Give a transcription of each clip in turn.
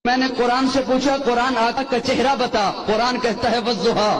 میں نے قرآن سے پوچھا قرآن آقا کا چہرہ بتا، قرآن کہتا ہے والضحیٰ۔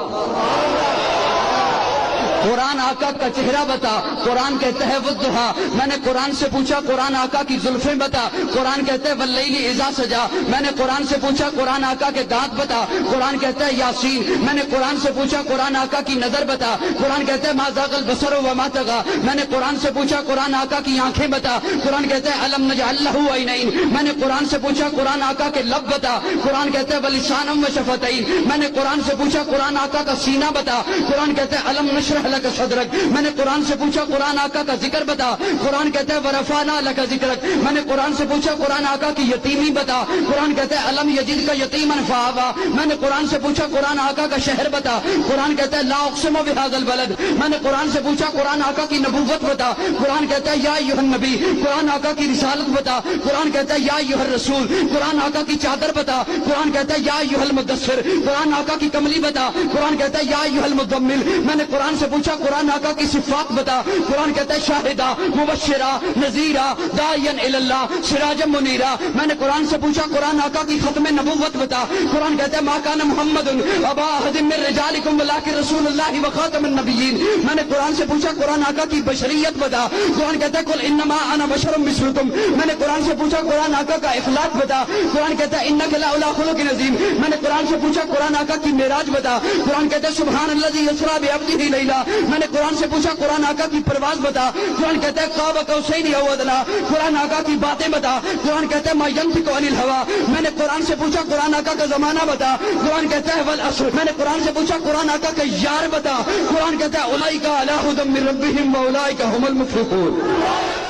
قرآن آقا کا چہرہ بتا، قرآن کہتا ہے والضحیٰ۔ میں نے قرآن سے پوچھا قرآن آقا کی زلفیں بتا، قرآن کہتا ہے واللیل اذا سجا۔ میں نے قرآن سے پوچھا قرآن آقا کے دانت بتا، قرآن کہتا ہے یاسین۔ میں نے قرآن سے پوچھا قرآن آقا کی نظر بتا، قرآن کہتا ہے ما زاغ البصر وما طغى۔ میں نے قرآن سے پوچھا قرآن آقا کی آنکھیں بتا، قرآن کہتا ہے الم نجعل لہ عینین۔ میں نے قرآن سے پوچھا قرآن آقا کے لب بتا، قرآن کہتا ہے ولسانا وشفتین۔ میں نے قرآن سے پوچھا قرآن آقا کا سینہ بتا، قرآن کہتا ہے الم نشرح لک صدرک۔ میں نے قرآن سے پوچھا قرآن آقا کا ذکر بتا، قرآن کہتا ہے ورفعنا لک ذکرک۔ میں نے قرآن سے پوچھا قرآن آقا کی یتیمی بتا، قرآن کہتا ہے الم یجدک یتیما فآویٰ۔ میں نے قرآن سے پوچھا قرآن آقا کا شہر بتا، قرآن کہتا ہے لا اقسم بہذا البلد۔ میں نے قرآن سے پوچھا قرآن آقا کی نبوت بتا، قرآن کہتا ہے یا ایھا النبی۔ قرآن آقا کی رسالت بتا، قرآن کہتا ہے یا ایھا الرسول۔ قرآن آقا کی چادر بتا، قرآن کہتا ہے یا ایھا المدثر۔ قرآن آقا کی کملی بتا، قرآن کہتا ہے یا ایھا المزمل۔ میں نے قرآن سے پوچھا قرآن آقا کی صفات بتا، قرآن کہتا ہے شاہدہ مبشرہ نذیرہ داعیا الی اللہ سراجا منیرہ۔ میں نے قرآن سے پوچھا قرآن آقا کی ختم نبوت بتا، قرآن کہتا ہے ما کان محمد ابا احد من رجالکم ولکن رسول اللہ وخاتم النبیین۔ میں نے قرآن سے پوچھا قرآن آقا کی بشریت بتا، قرآن کہتا ہے قل انما انا بشر مثلکم۔ میں نے قرآن سے پوچھا قرآن آقا کا اخلاق بتا، قرآن کہتا ہے انک لعلی خلق عظیم۔ میں نے قرآن سے پوچھا قرآن آقا کی معراج بتا، قرآن کہتا ہے سبحان الذی اسریٰ بعبدہ لیلا۔ میں نے قرآن سے پوچھا قرآن آقا کی پرواز بتا، قرآن کہتا ہے قاب قوسین او ادنیٰ۔ قرآن آقا کی باتیں بتا، قرآن کہتا ہے ما ینطق عن الہویٰ۔ میں نے قرآن سے پوچھا قرآن آقا کا زمانہ بتا، قرآن کہتا ہے والعصر۔ میں نے قرآن سے پوچھا قرآن آقا کا یار بتا، قرآن کہتا ہے اولئک علی ھدی من ربہم واولئک ھم المفلحون۔